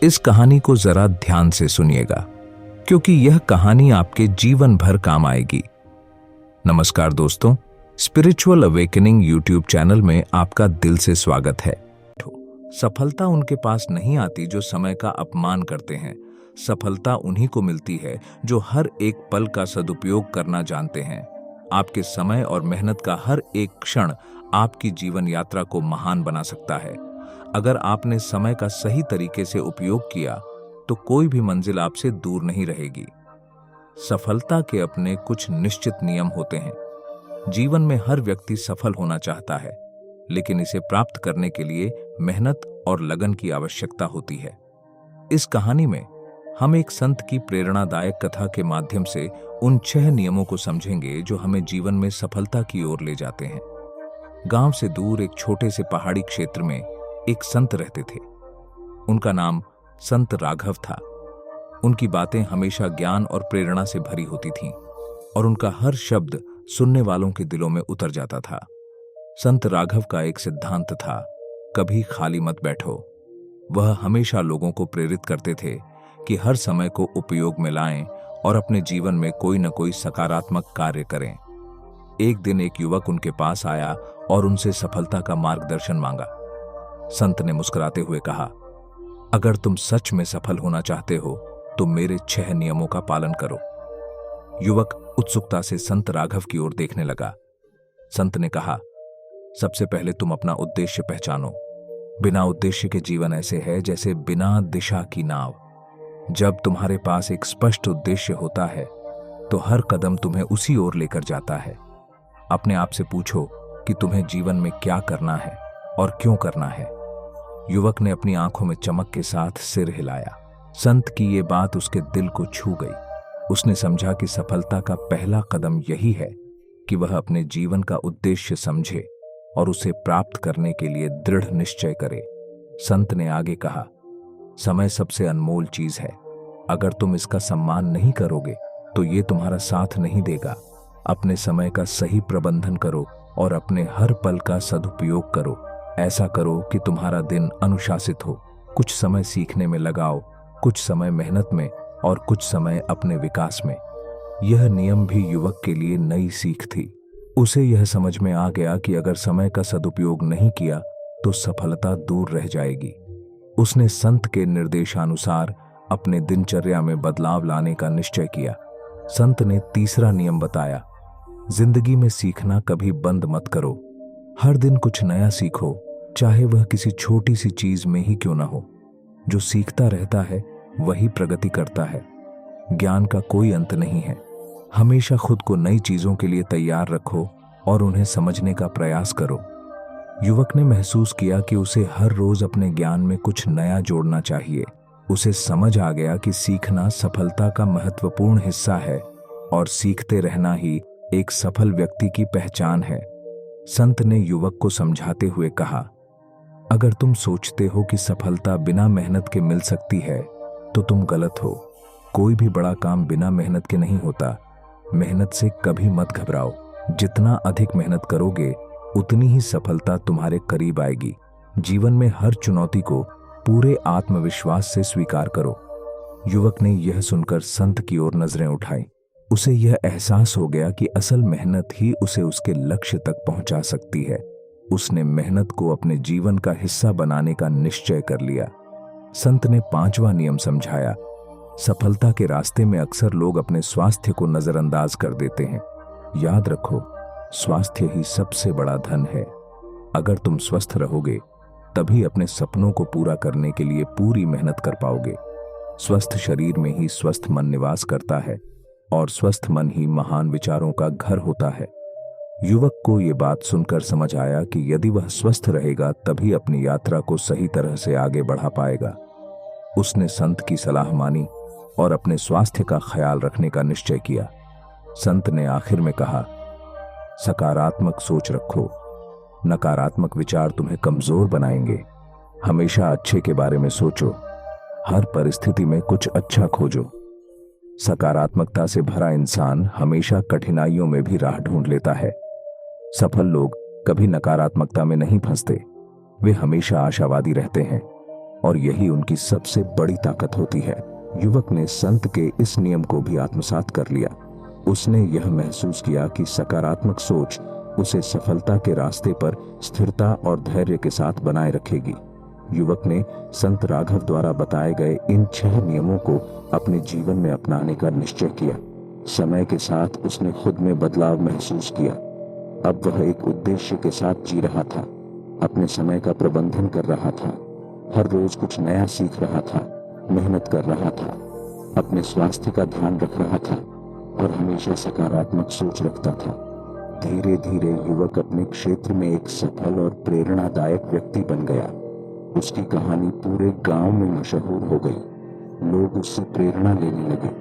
इस कहानी को जरा ध्यान से सुनिएगा, क्योंकि यह कहानी आपके जीवन भर काम आएगी। नमस्कार दोस्तों, स्पिरिचुअल अवेकनिंग यूट्यूब चैनल में आपका दिल से स्वागत है। सफलता उनके पास नहीं आती जो समय का अपमान करते हैं। सफलता उन्हीं को मिलती है जो हर एक पल का सदुपयोग करना जानते हैं। आपके समय और मेहनत का हर एक क्षण आपकी जीवन यात्रा को महान बना सकता है। अगर आपने समय का सही तरीके से उपयोग किया तो कोई भी मंजिल आपसे दूर नहीं रहेगी। सफलता के अपने कुछ निश्चित नियम होते हैं। जीवन में हर व्यक्ति सफल होना चाहता है, लेकिन इसे प्राप्त करने के लिए मेहनत और लगन की आवश्यकता होती है। इस कहानी में हम एक संत की प्रेरणादायक कथा के माध्यम से उन 6 नियमों को समझेंगे जो हमें जीवन में सफलता की ओर ले जाते हैं। गांव से दूर एक छोटे से पहाड़ी क्षेत्र में एक संत रहते थे। उनका नाम संत राघव था। उनकी बातें हमेशा ज्ञान और प्रेरणा से भरी होती थीं, और उनका हर शब्द सुनने वालों के दिलों में उतर जाता था। संत राघव का एक सिद्धांत था, कभी खाली मत बैठो। वह हमेशा लोगों को प्रेरित करते थे कि हर समय को उपयोग में लाएं और अपने जीवन में कोई न कोई सकारात्मक कार्य करें। एक दिन एक युवक उनके पास आया और उनसे सफलता का मार्गदर्शन मांगा। संत ने मुस्कुराते हुए कहा, अगर तुम सच में सफल होना चाहते हो तो मेरे 6 नियमों का पालन करो। युवक उत्सुकता से संत राघव की ओर देखने लगा। संत ने कहा, सबसे पहले तुम अपना उद्देश्य पहचानो। बिना उद्देश्य के जीवन ऐसे है जैसे बिना दिशा की नाव। जब तुम्हारे पास एक स्पष्ट उद्देश्य होता है तो हर कदम तुम्हें उसी ओर लेकर जाता है। अपने आप से पूछो कि तुम्हें जीवन में क्या करना है और क्यों करना है। युवक ने अपनी आंखों में चमक के साथ सिर हिलाया। संत की ये बात उसके दिल को छू गई। उसने समझा कि सफलता का पहला कदम यही है कि वह अपने जीवन का उद्देश्य समझे और उसे प्राप्त करने के लिए दृढ़ निश्चय करे। संत ने आगे कहा, समय सबसे अनमोल चीज है। अगर तुम इसका सम्मान नहीं करोगे तो ये तुम्हारा साथ नहीं देगा। अपने समय का सही प्रबंधन करो और अपने हर पल का सदुपयोग करो। ऐसा करो कि तुम्हारा दिन अनुशासित हो। कुछ समय सीखने में लगाओ, कुछ समय मेहनत में और कुछ समय अपने विकास में। यह नियम भी युवक के लिए नई सीख थी। उसे यह समझ में आ गया कि अगर समय का सदुपयोग नहीं किया तो सफलता दूर रह जाएगी। उसने संत के निर्देशानुसार अपने दिनचर्या में बदलाव लाने का निश्चय किया। संत ने तीसरा नियम बताया, जिंदगी में सीखना कभी बंद मत करो। हर दिन कुछ नया सीखो, चाहे वह किसी छोटी सी चीज में ही क्यों ना हो। जो सीखता रहता है वही प्रगति करता है। ज्ञान का कोई अंत नहीं है। हमेशा खुद को नई चीजों के लिए तैयार रखो और उन्हें समझने का प्रयास करो। युवक ने महसूस किया कि उसे हर रोज अपने ज्ञान में कुछ नया जोड़ना चाहिए। उसे समझ आ गया कि सीखना सफलता का महत्वपूर्ण हिस्सा है और सीखते रहना ही एक सफल व्यक्ति की पहचान है। संत ने युवक को समझाते हुए कहा, अगर तुम सोचते हो कि सफलता बिना मेहनत के मिल सकती है तो तुम गलत हो। कोई भी बड़ा काम बिना मेहनत के नहीं होता। मेहनत से कभी मत घबराओ। जितना अधिक मेहनत करोगे उतनी ही सफलता तुम्हारे करीब आएगी। जीवन में हर चुनौती को पूरे आत्मविश्वास से स्वीकार करो। युवक ने यह सुनकर संत की ओर नजरें उठाई। उसे यह एहसास हो गया कि असल मेहनत ही उसे उसके लक्ष्य तक पहुंचा सकती है। उसने मेहनत को अपने जीवन का हिस्सा बनाने का निश्चय कर लिया। संत ने 5वां नियम समझाया, सफलता के रास्ते में अक्सर लोग अपने स्वास्थ्य को नजरअंदाज कर देते हैं। याद रखो, स्वास्थ्य ही सबसे बड़ा धन है। अगर तुम स्वस्थ रहोगे तभी अपने सपनों को पूरा करने के लिए पूरी मेहनत कर पाओगे। स्वस्थ शरीर में ही स्वस्थ मन निवास करता है और स्वस्थ मन ही महान विचारों का घर होता है। युवक को ये बात सुनकर समझ आया कि यदि वह स्वस्थ रहेगा तभी अपनी यात्रा को सही तरह से आगे बढ़ा पाएगा। उसने संत की सलाह मानी और अपने स्वास्थ्य का ख्याल रखने का निश्चय किया। संत ने आखिर में कहा, सकारात्मक सोच रखो। नकारात्मक विचार तुम्हें कमजोर बनाएंगे। हमेशा अच्छे के बारे में सोचो। हर परिस्थिति में कुछ अच्छा खोजो। सकारात्मकता से भरा इंसान हमेशा कठिनाइयों में भी राह ढूंढ लेता है। सफल लोग कभी नकारात्मकता में नहीं फंसते। वे हमेशा आशावादी रहते हैं। और यही उनकी सबसे बड़ी ताकत होती है। युवक ने संत के इस नियम को भी आत्मसात कर लिया। उसने यह महसूस किया कि सकारात्मक सोच उसे सफलता के रास्ते पर स्थिरता और धैर्य के साथ बनाए रखेगी। युवक ने संत राघव द्वारा बताए गए इन 6 नियमों को अपने जीवन में अपनाने का निश्चय किया। समय के साथ उसने खुद में बदलाव महसूस किया। अब वह एक उद्देश्य के साथ जी रहा था, अपने समय का प्रबंधन कर रहा था, हर रोज कुछ नया सीख रहा था, मेहनत कर रहा था, अपने स्वास्थ्य का ध्यान रख रहा था और हमेशा सकारात्मक सोच रखता था। धीरे धीरे युवक अपने क्षेत्र में एक सफल और प्रेरणादायक व्यक्ति बन गया। उसकी कहानी पूरे गांव में मशहूर हो गई। लोग उससे प्रेरणा लेने लगे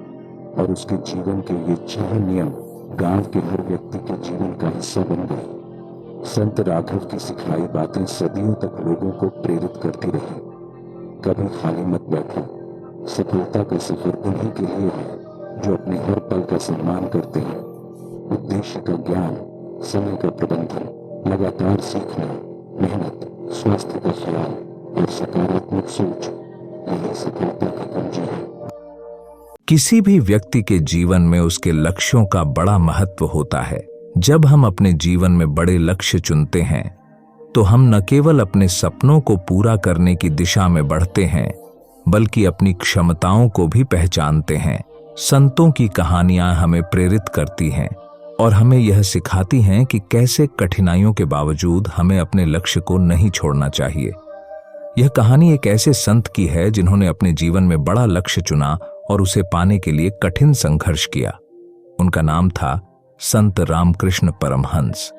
और उसके जीवन के ये 6 नियम गांव के हर व्यक्ति के जीवन का हिस्सा बन गए। संत राघव की सिखाई बातें सदियों तक लोगों को प्रेरित करती रही। कभी खाली मत बैठो, सफलता का सफर उन्हीं के लिए है जो अपने हर पल का सम्मान करते हैं। उद्देश्य का ज्ञान, समय का प्रबंधन, लगातार सीखना, मेहनत, स्वास्थ्य का ख्याल और सकारात्मक सोच, यही सफलता की कुंजी है। किसी भी व्यक्ति के जीवन में उसके लक्ष्यों का बड़ा महत्व होता है। जब हम अपने जीवन में बड़े लक्ष्य चुनते हैं तो हम न केवल अपने सपनों को पूरा करने की दिशा में बढ़ते हैं, बल्कि अपनी क्षमताओं को भी पहचानते हैं। संतों की कहानियां हमें प्रेरित करती हैं और हमें यह सिखाती हैं कि कैसे कठिनाइयों के बावजूद हमें अपने लक्ष्य को नहीं छोड़ना चाहिए। यह कहानी एक ऐसे संत की है जिन्होंने अपने जीवन में बड़ा लक्ष्य चुना और उसे पाने के लिए कठिन संघर्ष किया। उनका नाम था संत रामकृष्ण परमहंस।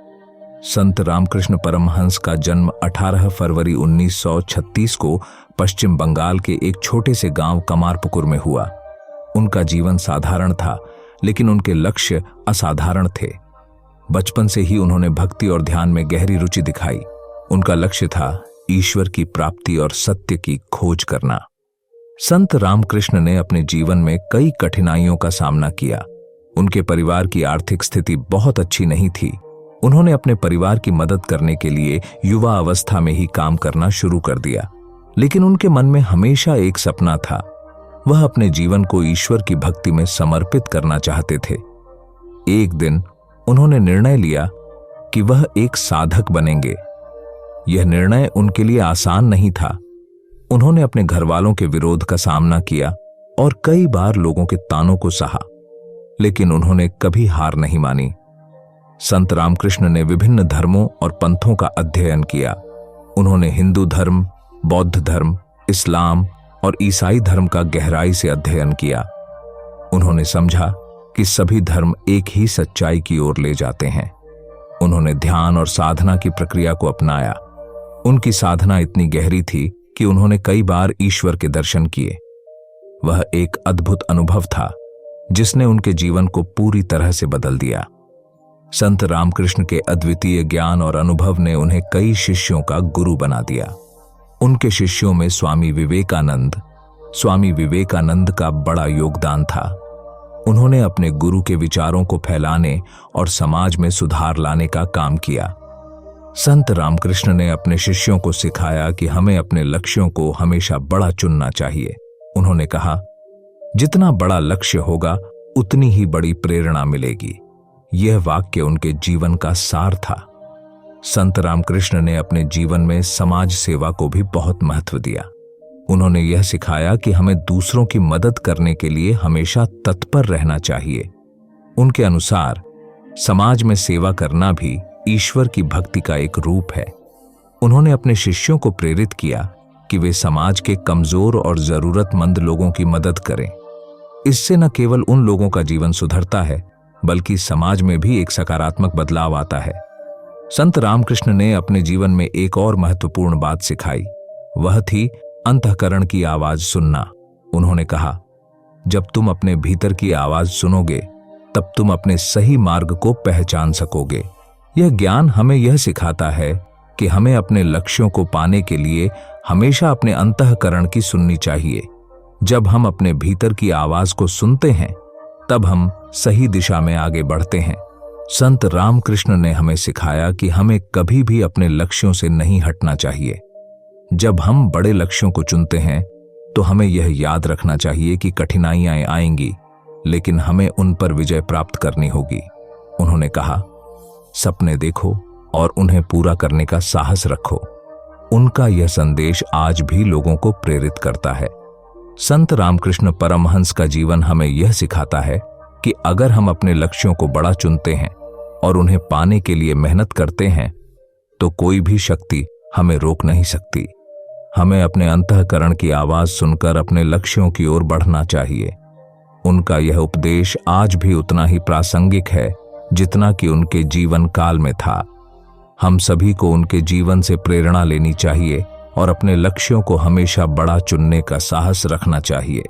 संत रामकृष्ण परमहंस का जन्म 18 फरवरी 1936 को पश्चिम बंगाल के एक छोटे से गांव कमारपुकुर में हुआ। उनका जीवन साधारण था, लेकिन उनके लक्ष्य असाधारण थे। बचपन से ही उन्होंने भक्ति और ध्यान में गहरी रुचि दिखाई। उनका लक्ष्य था ईश्वर की प्राप्ति और सत्य की खोज करना। संत रामकृष्ण ने अपने जीवन में कई कठिनाइयों का सामना किया। उनके परिवार की आर्थिक स्थिति बहुत अच्छी नहीं थी। उन्होंने अपने परिवार की मदद करने के लिए युवा अवस्था में ही काम करना शुरू कर दिया, लेकिन उनके मन में हमेशा एक सपना था। वह अपने जीवन को ईश्वर की भक्ति में समर्पित करना चाहते थे। एक दिन उन्होंने निर्णय लिया कि वह एक साधक बनेंगे। यह निर्णय उनके लिए आसान नहीं था। उन्होंने अपने घर वालों के विरोध का सामना किया और कई बार लोगों के तानों को सहा, लेकिन उन्होंने कभी हार नहीं मानी। संत रामकृष्ण ने विभिन्न धर्मों और पंथों का अध्ययन किया। उन्होंने हिंदू धर्म, बौद्ध धर्म, इस्लाम और ईसाई धर्म का गहराई से अध्ययन किया। उन्होंने समझा कि सभी धर्म एक ही सच्चाई की ओर ले जाते हैं। उन्होंने ध्यान और साधना की प्रक्रिया को अपनाया। उनकी साधना इतनी गहरी थी कि उन्होंने कई बार ईश्वर के दर्शन किए। वह एक अद्भुत अनुभव था जिसने उनके जीवन को पूरी तरह से बदल दिया। संत रामकृष्ण के अद्वितीय ज्ञान और अनुभव ने उन्हें कई शिष्यों का गुरु बना दिया। उनके शिष्यों में स्वामी विवेकानंद का बड़ा योगदान था। उन्होंने अपने गुरु के विचारों को फैलाने और समाज में सुधार लाने का काम किया। संत रामकृष्ण ने अपने शिष्यों को सिखाया कि हमें अपने लक्ष्यों को हमेशा बड़ा चुनना चाहिए। उन्होंने कहा, जितना बड़ा लक्ष्य होगा उतनी ही बड़ी प्रेरणा मिलेगी। यह वाक्य उनके जीवन का सार था। संत रामकृष्ण ने अपने जीवन में समाज सेवा को भी बहुत महत्व दिया। उन्होंने यह सिखाया कि हमें दूसरों की मदद करने के लिए हमेशा तत्पर रहना चाहिए। उनके अनुसार समाज में सेवा करना भी ईश्वर की भक्ति का एक रूप है। उन्होंने अपने शिष्यों को प्रेरित किया कि वे समाज के कमजोर और जरूरतमंद लोगों की मदद करें। इससे न केवल उन लोगों का जीवन सुधरता है, बल्कि समाज में भी एक सकारात्मक बदलाव आता है। संत रामकृष्ण ने अपने जीवन में एक और महत्वपूर्ण बात सिखाई। वह थी अंतःकरण की आवाज सुनना। उन्होंने कहा, जब तुम अपने भीतर की आवाज सुनोगे तब तुम अपने सही मार्ग को पहचान सकोगे। यह ज्ञान हमें यह सिखाता है कि हमें अपने लक्ष्यों को पाने के लिए हमेशा अपने अंतःकरण की सुननी चाहिए। जब हम अपने भीतर की आवाज को सुनते हैं तब हम सही दिशा में आगे बढ़ते हैं। संत रामकृष्ण ने हमें सिखाया कि हमें कभी भी अपने लक्ष्यों से नहीं हटना चाहिए। जब हम बड़े लक्ष्यों को चुनते हैं तो हमें यह याद रखना चाहिए कि कठिनाइयां आएंगी, लेकिन हमें उन पर विजय प्राप्त करनी होगी। उन्होंने कहा, सपने देखो और उन्हें पूरा करने का साहस रखो। उनका यह संदेश आज भी लोगों को प्रेरित करता है। संत रामकृष्ण परमहंस का जीवन हमें यह सिखाता है कि अगर हम अपने लक्ष्यों को बड़ा चुनते हैं और उन्हें पाने के लिए मेहनत करते हैं तो कोई भी शक्ति हमें रोक नहीं सकती। हमें अपने अंतःकरण की आवाज सुनकर अपने लक्ष्यों की ओर बढ़ना चाहिए। उनका यह उपदेश आज भी उतना ही प्रासंगिक है जितना कि उनके जीवन काल में था। हम सभी को उनके जीवन से प्रेरणा लेनी चाहिए और अपने लक्ष्यों को हमेशा बड़ा चुनने का साहस रखना चाहिए।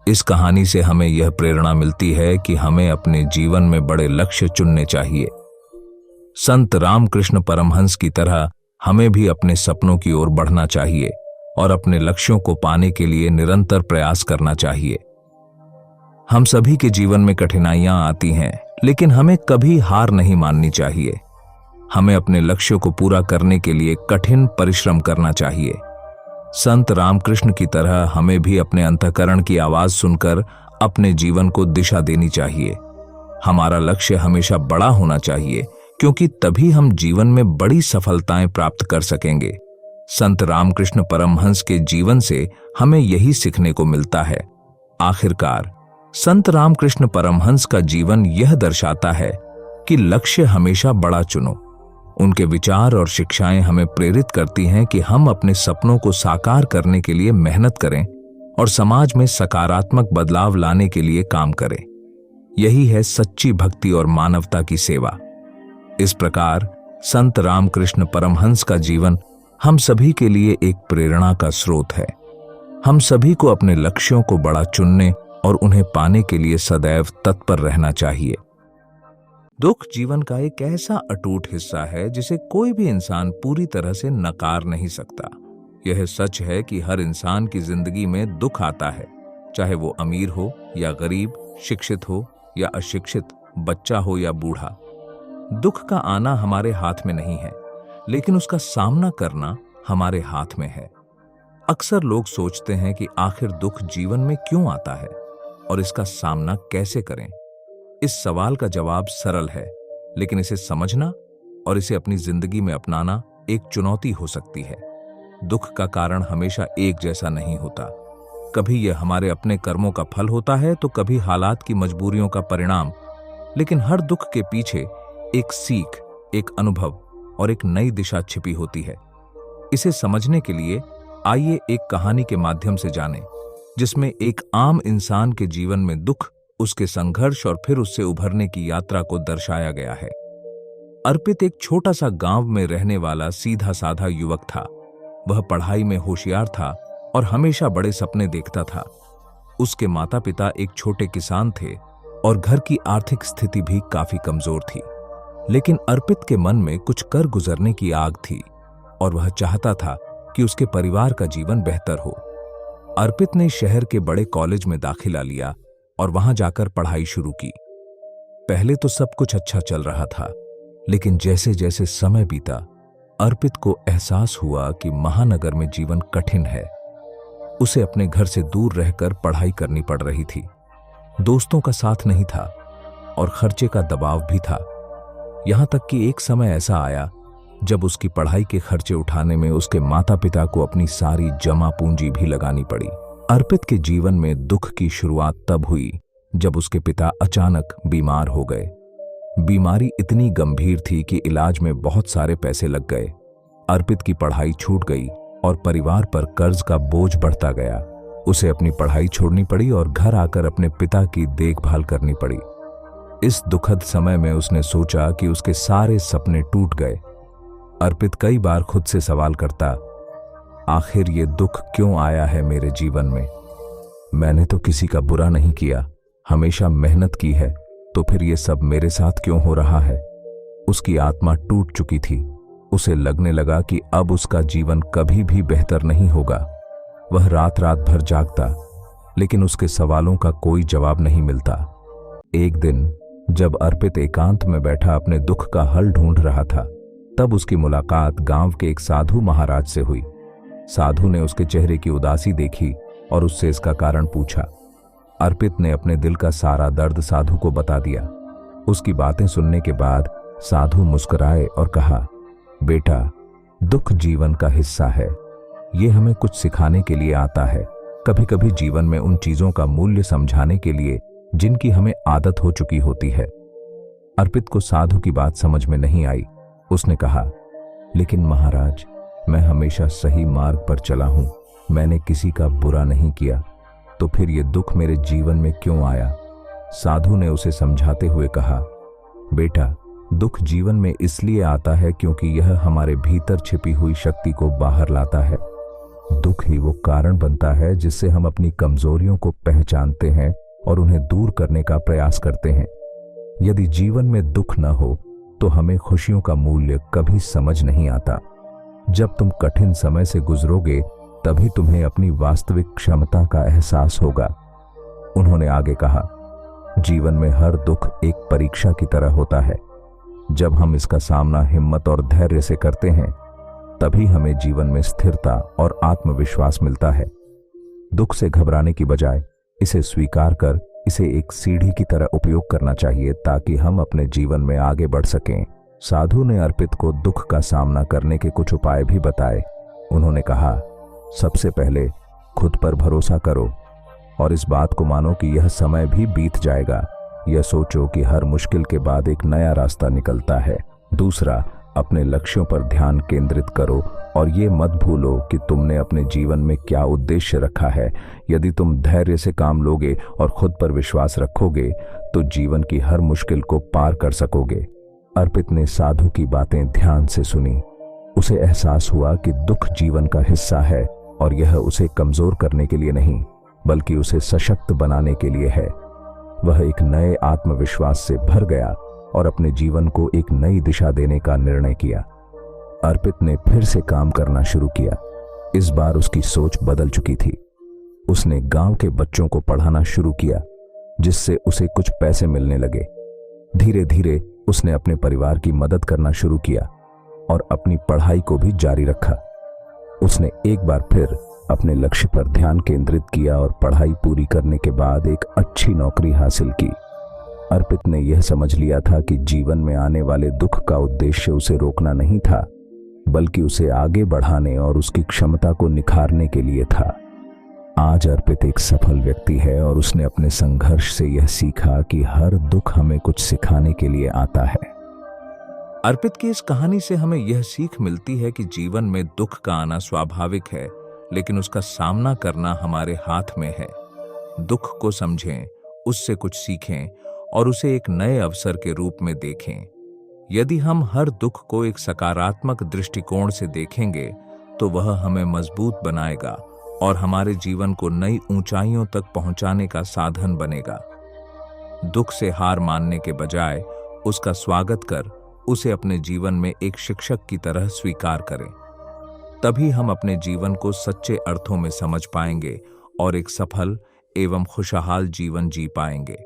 इस कहानी से हमें यह प्रेरणा मिलती है कि हमें अपने जीवन में बड़े लक्ष्य चुनने चाहिए। संत रामकृष्ण परमहंस की तरह हमें भी अपने सपनों की ओर बढ़ना चाहिए और अपने लक्ष्यों को पाने के लिए निरंतर प्रयास करना चाहिए। हम सभी के जीवन में कठिनाइयां आती हैं, लेकिन हमें कभी हार नहीं माननी चाहिए। हमें अपने लक्ष्यों को पूरा करने के लिए कठिन परिश्रम करना चाहिए। संत रामकृष्ण की तरह हमें भी अपने अंतःकरण की आवाज सुनकर अपने जीवन को दिशा देनी चाहिए। हमारा लक्ष्य हमेशा बड़ा होना चाहिए, क्योंकि तभी हम जीवन में बड़ी सफलताएं प्राप्त कर सकेंगे। संत रामकृष्ण परमहंस के जीवन से हमें यही सीखने को मिलता है। आखिरकार संत रामकृष्ण परमहंस का जीवन यह दर्शाता है कि लक्ष्य हमेशा बड़ा चुनो। उनके विचार और शिक्षाएं हमें प्रेरित करती हैं कि हम अपने सपनों को साकार करने के लिए मेहनत करें और समाज में सकारात्मक बदलाव लाने के लिए काम करें। यही है सच्ची भक्ति और मानवता की सेवा। इस प्रकार संत रामकृष्ण परमहंस का जीवन हम सभी के लिए एक प्रेरणा का स्रोत है। हम सभी को अपने लक्ष्यों को बड़ा चुनने और उन्हें पाने के लिए सदैव तत्पर रहना चाहिए। दुख जीवन का एक ऐसा अटूट हिस्सा है जिसे कोई भी इंसान पूरी तरह से नकार नहीं सकता। यह सच है कि हर इंसान की जिंदगी में दुख आता है, चाहे वो अमीर हो या गरीब, शिक्षित हो या अशिक्षित, बच्चा हो या बूढ़ा। दुख का आना हमारे हाथ में नहीं है, लेकिन उसका सामना करना हमारे हाथ में है। अक्सर लोग सोचते हैं कि आखिर दुख जीवन में क्यों आता है और इसका सामना कैसे करें। इस सवाल का जवाब सरल है, लेकिन इसे समझना और इसे अपनी जिंदगी में अपनाना एक चुनौती हो सकती है। दुख का कारण हमेशा एक जैसा नहीं होता। कभी यह हमारे अपने कर्मों का फल होता है तो कभी हालात की मजबूरियों का परिणाम। लेकिन हर दुख के पीछे एक सीख, एक अनुभव और एक नई दिशा छिपी होती है। इसे समझने के लिए आइए एक कहानी के माध्यम से जानें, जिसमें एक आम इंसान के जीवन में दुख, उसके संघर्ष और फिर उससे उभरने की यात्रा को दर्शाया गया है। अर्पित एक छोटा सा गांव में रहने वाला सीधा साधा युवक था। वह पढ़ाई में होशियार था और हमेशा बड़े सपने देखता था। उसके माता पिता एक छोटे किसान थे और घर की आर्थिक स्थिति भी काफी कमजोर थी। लेकिन अर्पित के मन में कुछ कर गुजरने की आग थी और वह चाहता था कि उसके परिवार का जीवन बेहतर हो। अर्पित ने शहर के बड़े कॉलेज में दाखिला लिया और वहां जाकर पढ़ाई शुरू की। पहले तो सब कुछ अच्छा चल रहा था, लेकिन जैसे जैसे समय बीता, अर्पित को एहसास हुआ कि महानगर में जीवन कठिन है। उसे अपने घर से दूर रहकर पढ़ाई करनी पड़ रही थी। दोस्तों का साथ नहीं था और खर्चे का दबाव भी था। यहां तक कि एक समय ऐसा आया जब उसकी पढ़ाई के खर्चे उठाने में उसके माता पिता को अपनी सारी जमा पूंजी भी लगानी पड़ी। अर्पित के जीवन में दुख की शुरुआत तब हुई जब उसके पिता अचानक बीमार हो गए। बीमारी इतनी गंभीर थी कि इलाज में बहुत सारे पैसे लग गए। अर्पित की पढ़ाई छूट गई और परिवार पर कर्ज का बोझ बढ़ता गया। उसे अपनी पढ़ाई छोड़नी पड़ी और घर आकर अपने पिता की देखभाल करनी पड़ी। इस दुखद समय में उसने सोचा कि उसके सारे सपने टूट गए। अर्पित कई बार खुद से सवाल करता, आखिर ये दुख क्यों आया है मेरे जीवन में? मैंने तो किसी का बुरा नहीं किया, हमेशा मेहनत की है, तो फिर ये सब मेरे साथ क्यों हो रहा है? उसकी आत्मा टूट चुकी थी। उसे लगने लगा कि अब उसका जीवन कभी भी बेहतर नहीं होगा। वह रात रात भर जागता, लेकिन उसके सवालों का कोई जवाब नहीं मिलता। एक दिन जब अर्पित एकांत में बैठा अपने दुख का हल ढूंढ रहा था, तब उसकी मुलाकात गांव के एक साधु महाराज से हुई। साधु ने उसके चेहरे की उदासी देखी और उससे इसका कारण पूछा। अर्पित ने अपने दिल का सारा दर्द साधु को बता दिया। उसकी बातें सुनने के बाद साधु मुस्कुराए और कहा, बेटा, दुख जीवन का हिस्सा है। ये हमें कुछ सिखाने के लिए आता है, कभी कभी जीवन में उन चीजों का मूल्य समझाने के लिए जिनकी हमें आदत हो चुकी होती है। अर्पित को साधु की बात समझ में नहीं आई। उसने कहा, लेकिन महाराज, मैं हमेशा सही मार्ग पर चला हूं, मैंने किसी का बुरा नहीं किया, तो फिर ये दुख मेरे जीवन में क्यों आया? साधु ने उसे समझाते हुए कहा, बेटा, दुख जीवन में इसलिए आता है क्योंकि यह हमारे भीतर छिपी हुई शक्ति को बाहर लाता है। दुख ही वो कारण बनता है जिससे हम अपनी कमजोरियों को पहचानते हैं और उन्हें दूर करने का प्रयास करते हैं। यदि जीवन में दुख न हो तो हमें खुशियों का मूल्य कभी समझ नहीं आता। जब तुम कठिन समय से गुजरोगे तभी तुम्हें अपनी वास्तविक क्षमता का एहसास होगा। उन्होंने आगे कहा, जीवन में हर दुख एक परीक्षा की तरह होता है। जब हम इसका सामना हिम्मत और धैर्य से करते हैं तभी हमें जीवन में स्थिरता और आत्मविश्वास मिलता है। दुख से घबराने की बजाय इसे स्वीकार कर इसे एक सीढ़ी की तरह उपयोग करना चाहिए ताकि हम अपने जीवन में आगे बढ़ सकें। साधु ने अर्पित को दुख का सामना करने के कुछ उपाय भी बताए। उन्होंने कहा, सबसे पहले खुद पर भरोसा करो और इस बात को मानो कि यह समय भी बीत जाएगा। यह सोचो कि हर मुश्किल के बाद एक नया रास्ता निकलता है। दूसरा, अपने लक्ष्यों पर ध्यान केंद्रित करो और ये मत भूलो कि तुमने अपने जीवन में क्या उद्देश्य रखा है। यदि तुम धैर्य से काम लोगे और खुद पर विश्वास रखोगे तो जीवन की हर मुश्किल को पार कर सकोगे। अर्पित ने साधु की बातें ध्यान से सुनी। उसे एहसास हुआ कि दुख जीवन का हिस्सा है और यह उसे कमजोर करने के लिए नहीं बल्कि उसे सशक्त बनाने के लिए है। वह एक नए आत्मविश्वास से भर गया और अपने जीवन को एक नई दिशा देने का निर्णय किया। अर्पित ने फिर से काम करना शुरू किया। इस बार उसकी सोच बदल चुकी थी। उसने गांव के बच्चों को पढ़ाना शुरू किया जिससे उसे कुछ पैसे मिलने लगे। धीरे धीरे उसने अपने परिवार की मदद करना शुरू किया और अपनी पढ़ाई को भी जारी रखा। उसने एक बार फिर अपने लक्ष्य पर ध्यान केंद्रित किया और पढ़ाई पूरी करने के बाद एक अच्छी नौकरी हासिल की। अर्पित ने यह समझ लिया था कि जीवन में आने वाले दुख का उद्देश्य उसे रोकना नहीं था बल्कि उसे आगे बढ़ाने और उसकी क्षमता को निखारने के लिए था। आज अर्पित एक सफल व्यक्ति है और उसने अपने संघर्ष से यह सीखा कि हर दुख हमें कुछ सिखाने के लिए आता है। अर्पित की इस कहानी से हमें यह सीख मिलती है कि जीवन में दुख का आना स्वाभाविक है, लेकिन उसका सामना करना हमारे हाथ में है। दुख को समझें, उससे कुछ सीखें और उसे एक नए अवसर के रूप में देखें। यदि हम हर दुख को एक सकारात्मक दृष्टिकोण से देखेंगे तो वह हमें मजबूत बनाएगा और हमारे जीवन को नई ऊंचाइयों तक पहुंचाने का साधन बनेगा। दुख से हार मानने के बजाय उसका स्वागत कर उसे अपने जीवन में एक शिक्षक की तरह स्वीकार करें। तभी हम अपने जीवन को सच्चे अर्थों में समझ पाएंगे और एक सफल एवं खुशहाल जीवन जी पाएंगे।